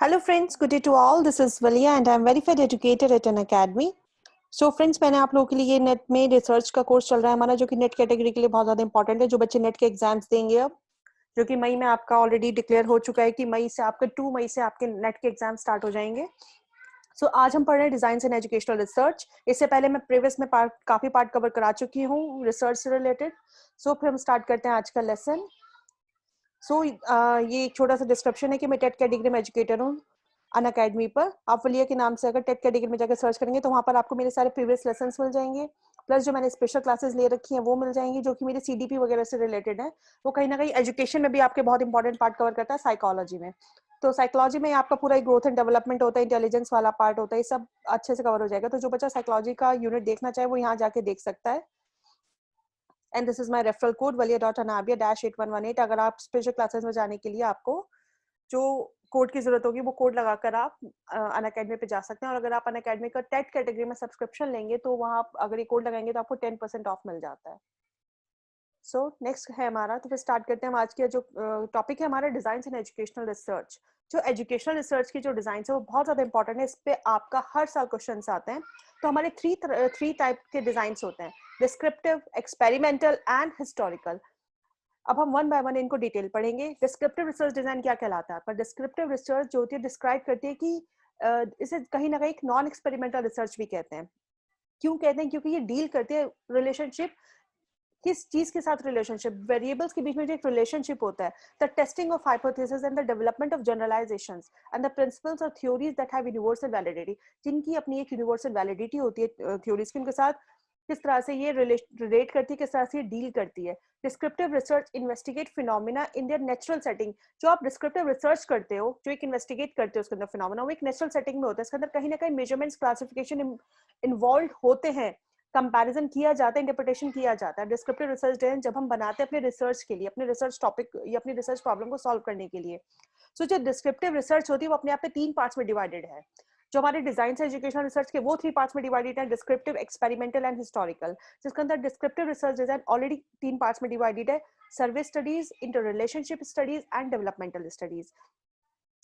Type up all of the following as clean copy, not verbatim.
Hello friends, good day to all. This is Valia and I am verified educator at an academy. So friends, मैंने आप लोगों के लिए net में research का कोर्स चल रहा है हमारा, जो कि नेट कैटेगरी के लिए बहुत ज़्यादा इंपॉर्टेंट है। जो बच्चे नेट के एग्जाम्स देंगे अब, जो कि मई में आपका ऑलरेडी डिक्लेयर हो चुका है कि मई से आपके 2 मई से आपके नेट के एग्जाम स्टार्ट हो जाएंगे। सो आज हम पढ़ रहे हैं डिजाइन इन एजुकेशनल रिसर्च। इससे पहले मैं प्रीवियस में काफी पार्ट कवर करा चुकी हूँ रिसर्च से रिलेटेड। सो फिर हम स्टार्ट करते हैं आज का लेसन। ये एक छोटा सा डिस्क्रिप्शन है कि मैं टेट कैटेगरी में एजुकेटर हूँ अन अकेडमी पर। आप वलिया के नाम से अगर टेट कैटेगरी में जाकर सर्च करेंगे तो वहाँ पर आपको मेरे सारे प्रीवियस लेसन्स मिल जाएंगे, प्लस जो मैंने स्पेशल क्लासेस ले रखी हैं वो मिल जाएंगी, जो कि मेरे सीडीपी वगैरह से रिलेटेड है। वो कहीं ना कहीं एजुकेशन में भी आपके बहुत इंपॉर्टेंट पार्ट कवर करता है, साइकोलॉजी में। तो साइकोलॉजी में आपका पूरा ग्रोथ एंड डेवलपमेंट होता है, इंटेलिजेंस वाला पार्ट होता है, ये सब अच्छे से कवर हो जाएगा। तो जो बच्चा साइकोलॉजी का यूनिट देखना चाहे वो यहाँ जाके देख सकता है। And this is my referral code valia.anabia-8118। अगर आप स्पेशल क्लासेस में जाने के लिए आपको जो कोड की जरूरत होगी वो कोड लगाकर आप अनअकैडमी पे जा सकते हैं। और अगर आप अनअकैडमी का टेट कैटेगरी में सब्सक्रिप्शन लेंगे तो वहाँ अगर ये कोड लगाएंगे तो आपको 10% ऑफ मिल जाता है। सो नेक्स्ट है हमारा, तो फिर स्टार्ट करते हैं। हम आज के जो टॉपिक है हमारा डिजाइन इन एजुकेशनल रिसर्च। जो एजुकेशनल रिसर्च की जो डिजाइन है वो बहुत ज्यादा इंपॉर्टेंट है, इस पे आपका हर साल क्वेश्चन आते हैं। तो हमारे थ्री टाइप के डिजाइन होते हैं, डिस्क्रिप्टिव, एक्सपेरिमेंटल एंड हिस्टोरिकल। अब हम वन बाय वन इनको डिटेल पढ़ेंगे। डिस्क्रिप्टिव रिसर्च डिजाइन क्या कहलाता है? पर डिस्क्रिप्टिव रिसर्च जो होती है डिस्क्राइब करती है कि इसे कहीं ना कहीं एक नॉन एक्सपेरिमेंटल रिसर्च भी कहते हैं। क्यों कहते हैं? क्योंकि ये डील करती है रिलेशनशिप, किस चीज के साथ रिलेशनशिप, वेरिएबल्स के बीच में जो एक रिलेशनशिप होता है, the testing of hypothesis and the development of generalisations and the principles और theories that have universal validity, जिनकी अपनी एक यूनिवर्सल वैलिडिटी होती है थ्योरीज की, उनके साथ किस तरह से ये रिलेट करती है, किस तरह से ये डील करती है। Descriptive research investigate phenomena in their natural setting. जो आप डिस्क्रिप्टिव रिसर्च करते हो, जो एक इन्वेस्टिगेट करते हो उसके अंदर फिनोमिना, वो एक नेचुरल सेटिंग में होता है। इसके अंदर कहीं ना कहीं मेजरमेंट्स, क्लासिफिकेशन इन्वॉल्व होते हैं, कंपैरिजन किया जाता है, इंटरप्रिटेशन किया जाता है। डिस्क्रिप्टिव रिसर्च जब हम बनाते हैं अपने रिसर्च के लिए, अपने रिसर्च टॉपिक या अपनी रिसर्च प्रॉब्लम को सॉल्व करने के लिए, सो जो डिस्क्रिप्टिव रिसर्च होती है वो अपने आप में 3 पार्ट्स में डिवाइडेड है। जो हमारे डिजाइन से एजुकेशनल रिसर्च के वो 3 पार्ट्स में डिवाइडेड है, डिस्क्रिप्टिव, एक्सपेरिमेंटल एंड हिस्टोरिकल। जिसके अंदर descriptive research design already 3 parts में डिवाइडेड है, survey studies, inter relationship studies and developmental studies.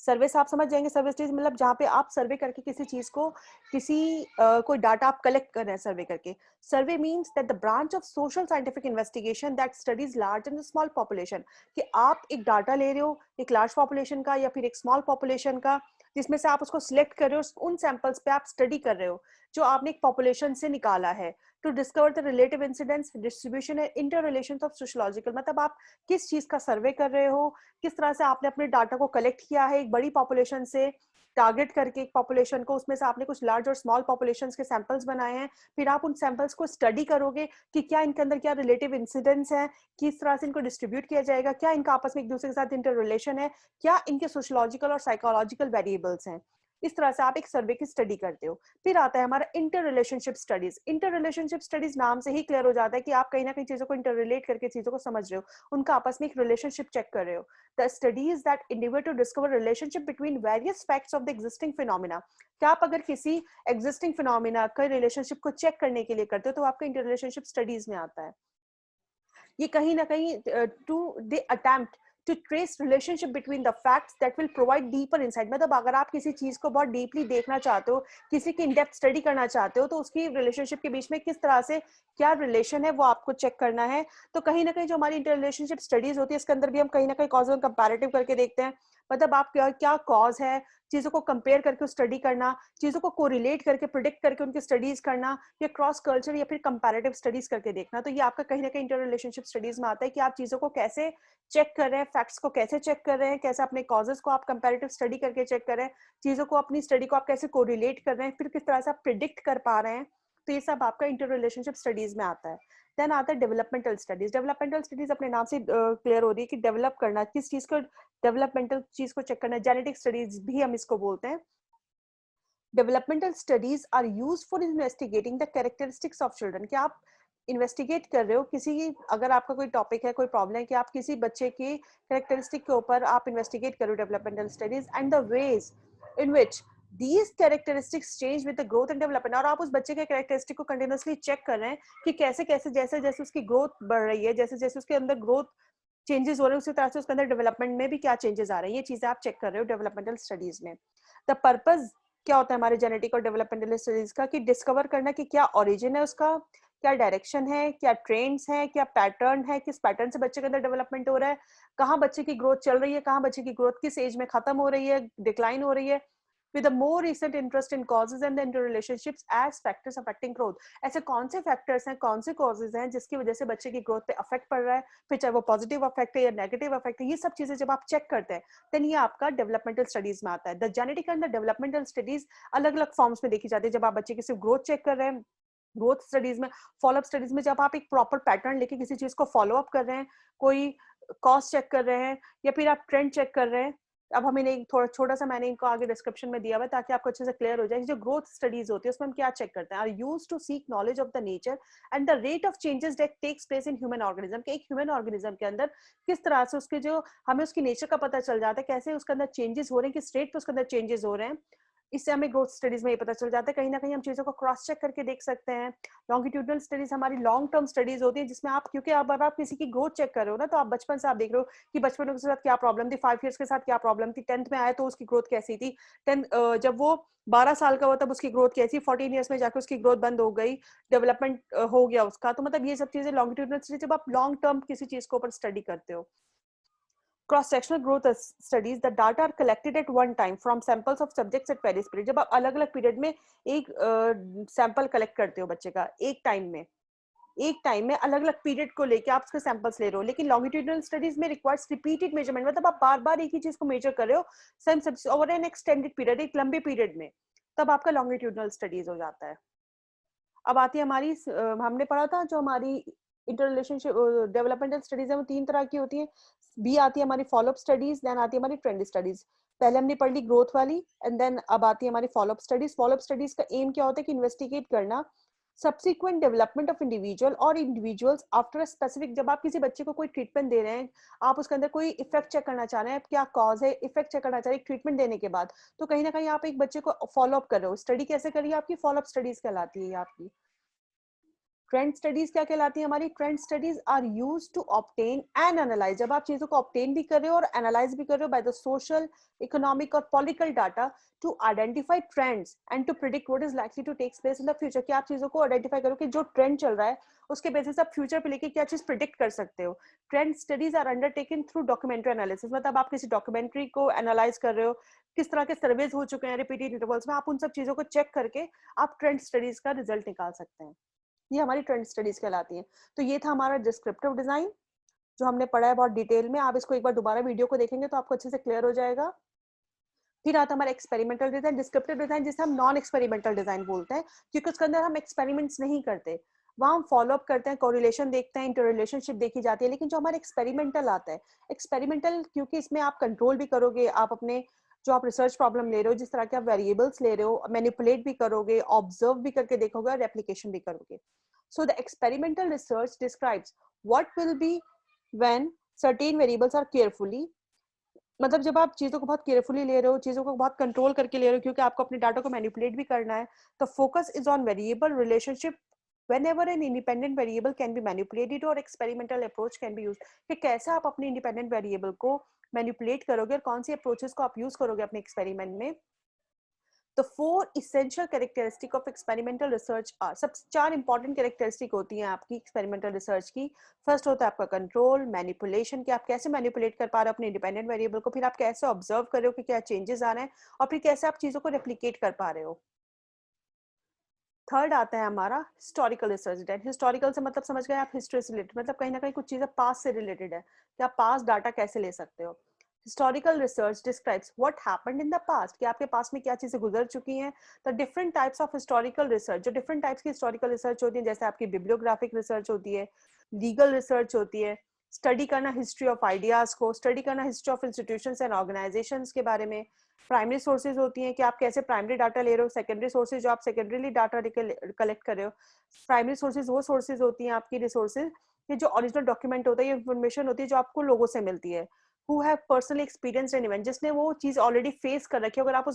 Service आप समझ जाएंगे, सर्विस मतलब जहाँ पे आप सर्वे करके किसी चीज को, कोई डाटा आप कलेक्ट कर रहे हैं सर्वे करके। Survey means that the branch of social scientific investigation that studies large and small population. कि आप एक डाटा ले रहे हो एक लार्ज पॉपुलेशन का या फिर एक स्मॉल पॉपुलेशन का, जिसमें से आप उसको सिलेक्ट कर रहे हो, उन सैंपल्स पे आप स्टडी कर रहे हो जो आपने एक पॉपुलेशन से निकाला है, to discover the relative incidents, distribution and interrelations of sociological. मतलब आप किस चीज का सर्वे कर रहे हो, किस तरह से आपने अपने डाटा को कलेक्ट किया है एक बड़ी पॉपुलेशन से, टारगेट करके एक पॉपुलेशन को, उसमें से आपने कुछ लार्ज और स्मॉल पॉपुलेशंस के सैंपल्स बनाए हैं। फिर आप उन सैंपल्स को स्टडी करोगे कि क्या इनके अंदर क्या रिलेटिव इंसिडेंट्स हैं, किस तरह से इनको डिस्ट्रीब्यूट किया जाएगा, क्या इनका आपस में एक दूसरे के साथ इंटर रिलेशन है, क्या इनके सोशियोलॉजिकल और साइकोलॉजिकल वेरिएबल्स हैं। इस तरह से आप एक सर्वे की स्टडी करते हो। फिर आता है हमारा inter relationship studies. Inter relationship studies नाम से ही क्लियर हो जाता है कि आप कहीं ना कहीं चीजों को इंटर रिलेट करके चीजों को समझ रहे हो, उनका आपस में एक रिलेशनशिप चेक कर रहे हो। The studies that endeavor to discover relationship between various facts of the existing phenomena। क्या आप अगर किसी एग्जिस्टिंग फिनोमिना का रिलेशनशिप को चेक करने के लिए करते हो तो आपका इंटर रिलेशनशिप स्टडीज में आता है। ये कहीं ना कहीं to they attempt to trace relationship between the facts that will provide deeper insight. मतलब अगर आप किसी चीज को बहुत डीपली देखना चाहते हो, किसी की इनडेप्थ स्टडी करना चाहते हो, तो उसकी रिलेशनशिप के बीच में किस तरह से क्या रिलेशन है वो आपको चेक करना है। तो कहीं ना कहीं जो हमारी इंटर रिलेशनशिप स्टडीज होती है इसके अंदर भी हम कहीं ना कहीं कॉज एंड कंपैरेटिव करके देखते हैं। मतलब आप क्या क्या कॉज है, चीजों को कंपेयर करके स्टडी करना, चीजों को कोरिलेट करके प्रिडिक्ट करके उनकी स्टडीज करना, या क्रॉस कल्चर या फिर कंपैरेटिव स्टडीज करके देखना। तो ये आपका कहीं ना कहीं इंटर रिलेशनशिप स्टडीज में आता है कि आप चीजों को कैसे चेक कर रहे हैं, फैक्ट्स को कैसे चेक कर रहे हैं, कैसे अपने कॉजेस को आप कंपैरेटिव स्टडी करके चेक कर रहे हैं, चीजों को अपनी स्टडी को आप कैसे कोरिलेट कर रहे हैं, फिर किस तरह से आप प्रिडिक्ट कर पा रहे हैं। तो ये सब आपका इंटर रिलेशनशिप स्टडीज में आता है। देन आता है डेवलपमेंटल स्टडीज। डेवलपमेंटल स्टडीज अपने नाम से क्लियर हो रही है कि डेवलप करना, किस चीज को, डेवलपमेंटल चीज को चेक करना। जेनेटिक स्टडीज भी हम इसको बोलते हैं। Developmental studies are used for investigating the characteristics of children. कि आप इन्वेस्टिगेट कर रहे हो किसी, अगर आपका कोई टॉपिक है, कोई प्रॉब्लम है, कि आप किसी बच्चे की कैरेक्टरिस्टिक के ऊपर आप इन्वेस्टिगेट करो developmental studies, and the ways in which these characteristics change with the growth and development। और आप उस बच्चे के कैरेक्टरिस्टिक को कंटिन्यूअसली चेक कर रहे हैं कि कैसे कैसे जैसे जैसे उसकी ग्रोथ बढ़ रही है, जैसे जैसे उसके अंदर ग्रोथ चेंजेस हो रहे हैं, उसी तरह से उसके अंदर डेवलपमेंट में भी क्या चेंजेस आ रहे हैं, ये चीजें आप चेक कर रहे हो डेवलपमेंटल स्टडीज में। द पर्पज क्या होता है हमारे जेनेटिक और डेवलपमेंटल स्टडीज का, कि डिस्कवर करना कि क्या ओरिजिन है उसका, क्या डायरेक्शन है, क्या ट्रेंड्स है, क्या पैटर्न है, किस पैटर्न से बच्चे के अंदर डेवलपमेंट हो रहा है, कहाँ बच्चे की ग्रोथ चल रही है, कहाँ बच्चे की ग्रोथ किस एज में खत्म हो रही है, डिक्लाइन हो रही है, with a more recent interest in causes and the interrelationships as factors affecting growth. ऐसे कौन से फैक्टर्स हैं, कौन से कॉजेज हैं जिसकी वजह से बच्चे की ग्रोथ पे अफेक्ट पड़ रहा है, फिर चाहे वो पॉजिटिव अफेक्ट है या नेगेटिव अफेक्ट है, ये सब चीजें जब आप चेक करते हैं देन ये आपका डेवलपमेंटल स्टडीज में आता है. The genetic and the developmental studies अलग अलग फॉर्म्स में देखी जाती है. जब आप बच्चे की सिर्फ ग्रोथ चेक कर रहे हैं, ग्रोथ स्टडीज में, फॉलोअप स्टडीज में जब आप एक प्रॉपर पैटर्न लेके किसी चीज को फॉलो अप कर रहे हैं, कोई कॉस्ट चेक कर रहे हैं या फिर आप ट्रेंड चेक कर रहे हैं. अब हमें एक थोड़ा छोटा सा मैंने इनको आगे डिस्क्रिप्शन में दिया हुआ है ताकि आपको अच्छे से क्लियर हो जाए. जो ग्रोथ स्टडीज होती है उसमें हम क्या चेक करते हैं, are used to seek knowledge of the nature and the rate of changes that takes place in human organism. कि एक ह्यूमन ऑर्गेनिज्म के अंदर किस तरह से उसके जो हमें उसकी नेचर का पता चल जाता है, कैसे उसके अंदर चेंजेस हो रहे हैं, किस रेट पे उसके अंदर चेंजेस हो रहे हैं. इससे हमें ग्रोथ स्टडीज में ये पता चल जाता है. कहीं ना कहीं हम चीजों को क्रॉस चेक करके देख सकते हैं. लॉन्गिट्यूडनल स्टडीज हमारी लॉन्ग टर्म स्टडीज होती है जिसमें आप, क्योंकि अब आप किसी की ग्रोथ चेक कर रहे हो ना, तो आप बचपन से आप देख रहे हो कि बचपन में उसके साथ क्या प्रॉब्लम थी, 5 इयर्स के साथ क्या प्रॉब्लम थी, 10th में आया तो उसकी ग्रोथ कैसी थी, 10 जब वो 12 साल का हुआ तब उसकी ग्रोथ कैसी, 14 ईयर्स में जाकर उसकी ग्रोथ बंद हो गई, डेवलपमेंट हो गया उसका. तो मतलब ये सब चीजें लॉन्गिट्यूडनल स्टडीज, जब आप लॉन्ग टर्म किसी चीज के ऊपर स्टडी करते हो. Cross-sectional growth studies, the data are collected at one time from samples of subjects at various period. जब आप अलग अलग पीरियड में एक सैंपल कलेक्ट करते हो बच्चे का एक टाइम में अलग अलग पीरियड को लेके आप उसके सैंपल्स ले रहे हो. लेकिन लॉन्गिट्यूडनल स्टडीज में रिक्वायर्स रिपीटेड मेजरमेंट, मतलब आप बार बार एक ही चीज को मेजर कर रहे हो same over N extended period, एक लंबे पीरियड में, तब आपका लॉन्गिट्यूडनल स्टडीज हो जाता है. अब आती है हमारी, हमने पढ़ा था जो हमारी इंटर रिलेशनशिप डेवलपमेंटल स्टडीज है वो 3 तरह की होती है. बी आती है हमारी फॉलोअप स्टडीज, देन आती है हमारी ट्रेंड स्टडीज. पहले हमने पढ़ ली ग्रोथ वाली एंड देन अब आती है हमारी फॉलोअप स्टडीज. फॉलोअप स्टडीज का एम क्या होता है कि इन्वेस्टिगेट करना सब्सिक्वेंट डेवलपमेंट ऑफ इंडिविजुअल और इंडिविजुअल्स आफ्टर अ स्पेसिफिक. जब आप किसी बच्चे को कोई ट्रीटमेंट दे रहे हैं, आप उसके अंदर कोई इफेक्ट चेक करना चाह रहे हैं, क्या कॉज है, इफेक्ट चेक करना चाह रहे हैं ट्रीटमेंट देने के बाद, तो कहीं ना कहीं आप एक बच्चे को फॉलो अप कर रहे हो. स्टडी कैसे करिए, आपकी फॉलोअप स्टडीज कहलाती है आपकी. ट्रेंड स्टडीज क्या कहलाती है हमारी, trend studies are used to obtain and analyse. जब आप चीजों को ऑब्टेन भी कर रहे हो और एनालाइज भी कर रहे हो बाय द सोशल, इकोनॉमिक और political data to identify trends and to predict what is likely to take place in the future. कि आप चीजों को आइडेंटिफाई करो कि जो ट्रेंड चल रहा है उसके बेसिस आप फ्यूचर पे लेके क्या चीज प्रिडिक्ट कर सकते हो. Trend studies are undertaken through documentary analysis. मतलब आप किसी डॉक्यूमेंट्री को एनालाइज कर रहे हो, किस तरह के सर्वेज हो चुके हैं रिपीटेड इंटरवल्स में, आप उन सब चीजों को चेक करके आप ट्रेंड स्टडीज का रिजल्ट निकाल सकते हैं. ये हमारी ट्रेंड स्टडीज कहलाती है. तो ये था हमारा डिस्क्रिप्टिव डिजाइन जो हमने पढ़ा है बहुत डिटेल में. आप इसको एक बार दोबारा वीडियो को देखेंगे तो आपको अच्छे से क्लियर हो जाएगा. फिर आता हमारा एक्सपेरिमेंटल डिजाइन, डिस्क्रिप्टिव डिजाइन जिसे हम नॉन एक्सपेरिमेंटल डिजाइन बोलते हैं, क्योंकि उसके अंदर हम एक्सपेरिमेंट्स नहीं करते, वहां हम फॉलो अप करते हैं, कोरिलेशन देखते हैं, इंटर रिलेशनशिप देखी जाती है. लेकिन जो हमारा एक्सपेरिमेंटल आता है, एक्सपेरिमेंटल क्योंकि इसमें आप कंट्रोल भी करोगे, आप अपने जो आप रिसर्च प्रॉब्लम ले रहे हो, जिस तरह के आप वेरिएबल्स ले रहे हो, मैनिपुलेट भी करोगे, ऑब्जर्व भी करके देखोगे और रेप्लिकेशन भी करोगे. So the experimental research describes what will be when certain variables are carefully, मतलब जब आप चीजों को बहुत केयरफुली ले रहे हो, चीजों को बहुत कंट्रोल करके ले रहे हो, क्योंकि आपको अपने डाटा को मैनिपुलेट भी करना है. तो focus is on variable relationship whenever an independent variable can be manipulated or experimental approach can be used. कि कैसे आप अपने इंडिपेंडेंट वेरिएबल को मैनिपुलेट करोगे और कौन सी अप्रोचेस को आप यूज करोगे अपने एक्सपेरिमेंट में. The four essential characteristic of experimental research are, सब 4 इंपॉर्टेंट कैरेक्टरिस्टिक होती हैं आपकी एक्सपेरिमेंटल रिसर्च की. फर्स्ट होता है आपका कंट्रोल, मैनिपुलेशन, कि आप कैसे मैनिपुलेट कर पा रहे हो अपने इंडिपेंडेंट वेरिएबल को, फिर आप कैसे ऑब्जर्व कर रहे हो कि क्या चेंजेस आ रहे हैं, और फिर कैसे आप चीजों को रेप्लिकेट कर पा रहे हो. थर्ड आता है हमारा हिस्टोरिकल रिसर्च. हिस्टोरिकल से मतलब समझ गए आप, हिस्ट्री से रिलेटेड, मतलब कहीं ना कहीं कुछ चीजें पास्ट से रिलेटेड है कि आप पास्ट डाटा कैसे ले सकते हो. Historical research describes what happened in the past, कि आपके पास में क्या चीजें गुजर चुकी हैं. तो different types of historical research, जो डिफरेंट टाइप्स की हिस्टोरिकल रिसर्च होती है, जैसे आपकी बिब्लियोग्राफिक रिसर्च होती है, लीगल रिसर्च होती है, स्टडी करना हिस्ट्री ऑफ आइडियाज को, स्टडी करना history of institutions and organisations के बारे में. प्राइमरी सोर्सेज होती हैं कि आप कैसे प्राइमरी डाटा ले रहे हो, सेकेंडरी सोर्सेज जो आप सेकेंडरीली डाटा कलेक्ट कर रहे हो. प्राइमरी सोर्सेज वो सोर्सेज होती हैं आपकी रिसोर्सेज, ये जो ओरिजिनल डॉक्यूमेंट होता है, ये इन्फॉर्मेशन होती है जो आपको लोगों से मिलती है, who have personally experienced an event, जिसने वो चीज ऑलरेडी फेस कर रखी है. अगर आप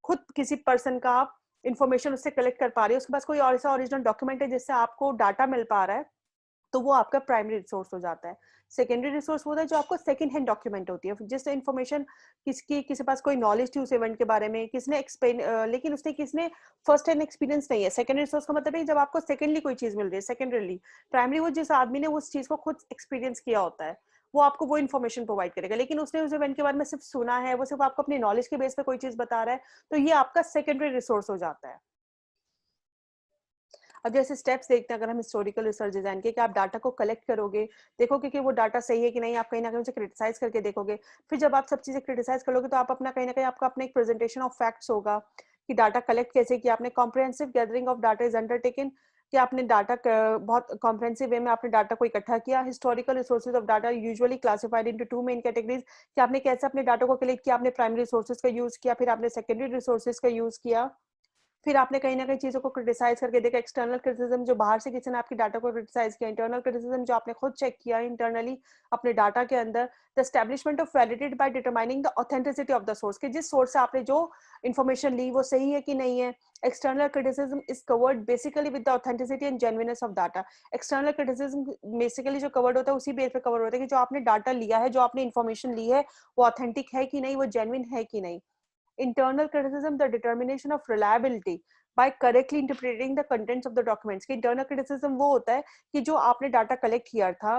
खुद किसी पर्सन का आप इंफॉर्मेशन उससे कलेक्ट कर पा रहे हो, उसके पास कोई और ऐसा ओरिजिनल डॉक्यूमेंट है जिससे आपको डाटा मिल पा रहा है, तो वो आपका प्राइमरी रिसोर्स हो जाता है। सेकेंडरी रिसोर्स होता है जो आपको सेकंड हैंड डॉक्यूमेंट होती है, जिससे इन्फॉर्मेशन किसी पास कोई नॉलेज थी उस इवेंट के बारे में, किसने एक्सप्लेन लेकिन उसने किसने फर्स्ट हैंड एक्सपीरियंस नहीं है। सेकेंडरी रिसोर्स का मतलब है जब आपको सेकेंडली कोई चीज मिल रही है सेकेंडरली। प्राइमरी वो जिस आदमी ने उस चीज को खुद एक्सपीरियंस किया होता है, वो आपको वो इन्फॉर्मेशन प्रोवाइड करेगा, लेकिन उसने उस इवेंट के बारे में सिर्फ सुना है, वो सिर्फ आपको अपनी नॉलेज के बेस पे कोई चीज बता रहा है, तो ये आपका सेकेंडरी रिसोर्स हो जाता है। अब जैसे स्टेप्स देखते हैं अगर हम हिस्टोरिकल रिसर्च डिजाइन के, कि आप डाटा को कलेक्ट करोगे, देखोगे कि वो डाटा सही है कि नहीं, आप कहीं ना कहीं उसे क्रिटिसाइज करके देखोगे। फिर जब आप सब चीजें क्रिटिसाइज करोगे तो आप अपना कहीं ना कहीं आपका अपना एक प्रेजेंटेशन ऑफ फैक्ट्स होगा कि डाटा कलेक्ट कैसे किया आपने। Comprehensive gathering of data is undertaken, कि आपने डाटा बहुत कॉम्प्रिहेंसिव वे में आपने डाटा को इकट्ठा किया। Historical resources of data usually classified into two main categories, कि आपने कैसे अपने डाटा को कलेक्ट किया, आपने प्राइमरी रिसोर्सेज का यूज किया, फिर आपने सेकेंडरी रिसोर्सेज का यूज किया, फिर आपने कहीं ना कहीं चीजों को क्रिटिसाइज करके देखा। एक्सटर्नल क्रिटिसिज्म जो बाहर से किसी ने आपकी डाटा को क्रिटिसाइज किया, इंटरनल क्रिटिसिज्म जो आपने खुद चेक किया इंटरनली अपने डाटा के अंदर। The establishment of validity by determining the authenticity of the source, कि जिस सोर्स से आपने जो इन्फॉर्मेशन ली वो सही है कि नहीं है। External criticism is covered basically with the authenticity and genuineness of data. External criticism basically जो कवर्ड होता है उसी बेस पे कवर होता है कि जो आपने डाटा लिया है, जो आपने इन्फॉर्मेशन ली है, वो ऑथेंटिक है कि नहीं, वो जेन्युइन है कि नहीं। Internal criticism, the determination of reliability by correctly interpreting the contents of the documents. कि internal criticism वो होता है कि जो आपने डाटा कलेक्ट किया था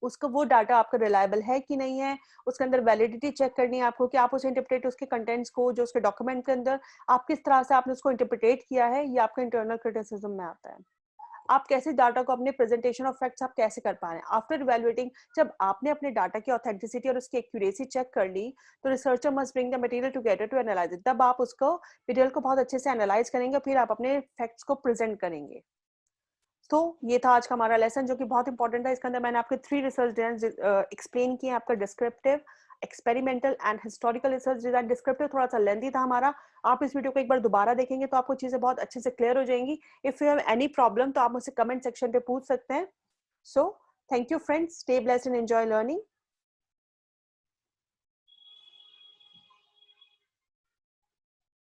उसका वो डाटा आपका रिलायबल है कि नहीं है, उसके अंदर वैलिडिटी चेक करनी है आपको कि आप उसे इंटरप्रेट, उसके कंटेंट्स को जो उसके डॉक्यूमेंट के अंदर आप किस तरह से आपने उसको इंटरप्रेट किया है, ये आपका इंटरनल क्रिटिसिज्म में आता है। आप कैसे डाटा को अपने प्रेजेंटेशन ऑफ फैक्ट्स आप कैसे कर पा रहे हैं आफ्टर इवैल्यूएटिंग। जब आपने अपने डाटा की ऑथेंटिसिटी और उसकी एक्यूरेसी चेक कर ली, तो researcher must bring the material together to analyse it. तब आप उसको मटेरियल को बहुत अच्छे से एनालाइज करेंगे, फिर आप अपने फैक्ट्स को प्रेजेंट करेंगे। तो ये था आज का हमारा लेसन जो कि बहुत इंपॉर्टेंट था। इसके अंदर मैंने आपके 3 रिसर्च डिजाइन एक्सप्लेन किए, आपका descriptive, experimental and historical research design. Descriptive थोड़ा सा लेंथी था हमारा, आप इस वीडियो को एक बार दोबारा देखेंगे तो आपको चीजें बहुत अच्छे से क्लियर हो जाएंगी। If you have any problem तो आप मुझसे कमेंट सेक्शन पे पूछ सकते हैं। So thank you friends, stay blessed and enjoy learning.